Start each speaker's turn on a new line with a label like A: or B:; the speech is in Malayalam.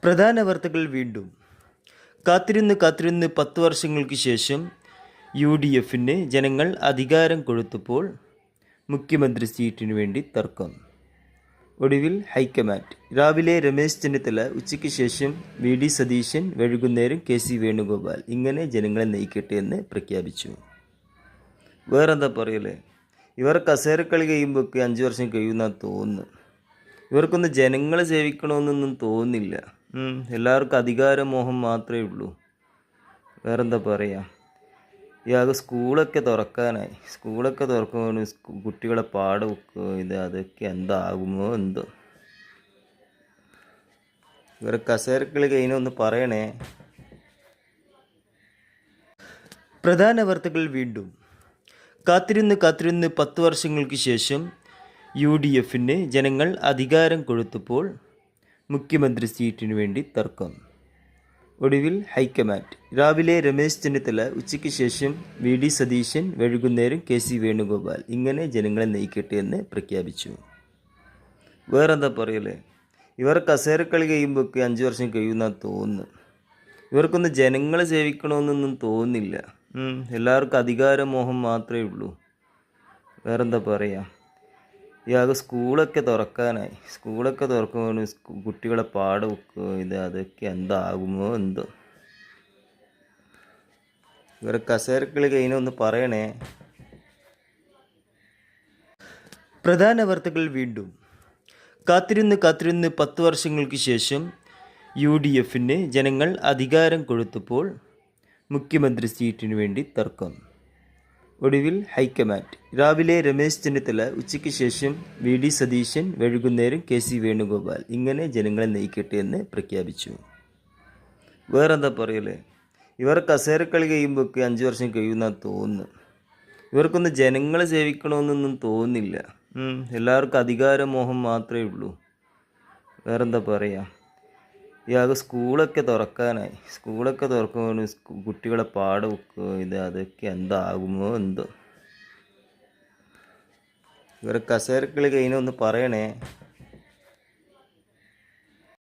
A: പ്രധാന വാർത്തകൾ വീണ്ടും. കാത്തിരുന്ന് 10 വർഷങ്ങൾക്ക് ശേഷം UDFന് ജനങ്ങൾ അധികാരം കൊടുത്തപ്പോൾ മുഖ്യമന്ത്രി സീറ്റിനു വേണ്ടി തർക്കം. ഒടുവിൽ ഹൈക്കമാൻഡ്. രാവിലെ രമേശ് ചെന്നിത്തല, ഉച്ചയ്ക്ക് ശേഷം VD സതീശൻ, വൈകുന്നേരം KC വേണുഗോപാൽ. ഇങ്ങനെ ജനങ്ങളെ നയിക്കട്ടെ എന്ന് പ്രഖ്യാപിച്ചു. വേറെന്താ പറയലേ, ഇവർ കസേരക്കളി കഴിയുമ്പോഴൊക്കെ 5 വർഷം കഴിയുമെന്നാണ് തോന്നുന്നു. ഇവർക്കൊന്നും ജനങ്ങളെ സേവിക്കണമെന്നൊന്നും തോന്നുന്നില്ല. എല്ലാവർക്കും അധികാരമോഹം മാത്രമേ ഉള്ളൂ. വേറെന്താ പറയുക, ഇയാൾക്ക് സ്കൂളൊക്കെ തുറക്കാനായി. സ്കൂളൊക്കെ തുറക്കുമ്പോൾ കുട്ടികളെ പാഠബുക്ക് അതൊക്കെ എന്താകുമോ എന്തോ. ഇവരെ കസേരക്കളി കഴിഞ്ഞൊന്ന് പറയണേ. പ്രധാന വാർത്തകൾ വീണ്ടും. കാത്തിരുന്ന് 10 വർഷങ്ങൾക്ക് ശേഷം UDFന് ജനങ്ങൾ അധികാരം കൊടുത്തപ്പോൾ മുഖ്യമന്ത്രി സീറ്റിനു വേണ്ടി തർക്കം. ഒടുവിൽ ഹൈക്കമാൻഡ്. രാവിലെ രമേശ് ചെന്നിത്തല, ഉച്ചയ്ക്ക് ശേഷം VD സതീശൻ, വൈകുന്നേരം KC വേണുഗോപാൽ. ഇങ്ങനെ ജനങ്ങളെ നയിക്കട്ടെ എന്ന് പ്രഖ്യാപിച്ചു. വേറെന്താ പറയലേ, ഇവർ കസേരക്കളി കഴിയുമ്പോഴൊക്കെ 5 വർഷം കഴിയുമെന്നാണ് തോന്നുന്നു. ഇവർക്കൊന്നും ജനങ്ങളെ സേവിക്കണമെന്നൊന്നും തോന്നുന്നില്ല. എല്ലാവർക്കും അധികാരമോഹം മാത്രമേ ഉള്ളൂ. വേറെന്താ പറയുക, ഇയാൾക്ക് സ്കൂളൊക്കെ തുറക്കാനായി. സ്കൂളൊക്കെ തുറക്കുമ്പോൾ കുട്ടികളെ പാഠബുക്ക് അതൊക്കെ എന്താകുമോ എന്തോ. ഇവരെ കസേരക്കളി കഴിഞ്ഞൊന്ന് പറയണേ. പ്രധാന വാർത്തകൾ വീണ്ടും. കാത്തിരുന്ന് 10 വർഷങ്ങൾക്ക് ശേഷം UDFന് ജനങ്ങൾ അധികാരം കൊടുത്തപ്പോൾ മുഖ്യമന്ത്രി സീറ്റിനു വേണ്ടി തർക്കം. ഒടുവിൽ ഹൈക്കമാൻഡ്. രാവിലെ രമേശ് ചെന്നിത്തല, ഉച്ചയ്ക്ക് ശേഷം VD സതീശൻ, വൈകുന്നേരം KC വേണുഗോപാൽ. ഇങ്ങനെ ജനങ്ങളെ നയിക്കട്ടെ എന്ന് പ്രഖ്യാപിച്ചു. വേറെന്താ പറയലേ, ഇവർ കസേരക്കളി കഴിയുമ്പോഴൊക്കെ 5 വർഷം കഴിയുമെന്നാണ് തോന്നുന്നു. ഇവർക്കൊന്നും ജനങ്ങളെ സേവിക്കണമെന്നൊന്നും തോന്നുന്നില്ല. എല്ലാവർക്കും അധികാരമോഹം മാത്രമേ ഉള്ളൂ. വേറെന്താ പറയുക, ഇയാൾക്ക് സ്കൂളൊക്കെ തുറക്കാനായി. സ്കൂളൊക്കെ തുറക്കുമ്പോൾ കുട്ടികളെ പാഠബുക്ക് അതൊക്കെ എന്താകുമോ എന്തോ. ഇവരെ കസേരക്കളി കഴിഞ്ഞൊന്ന് പറയണേ.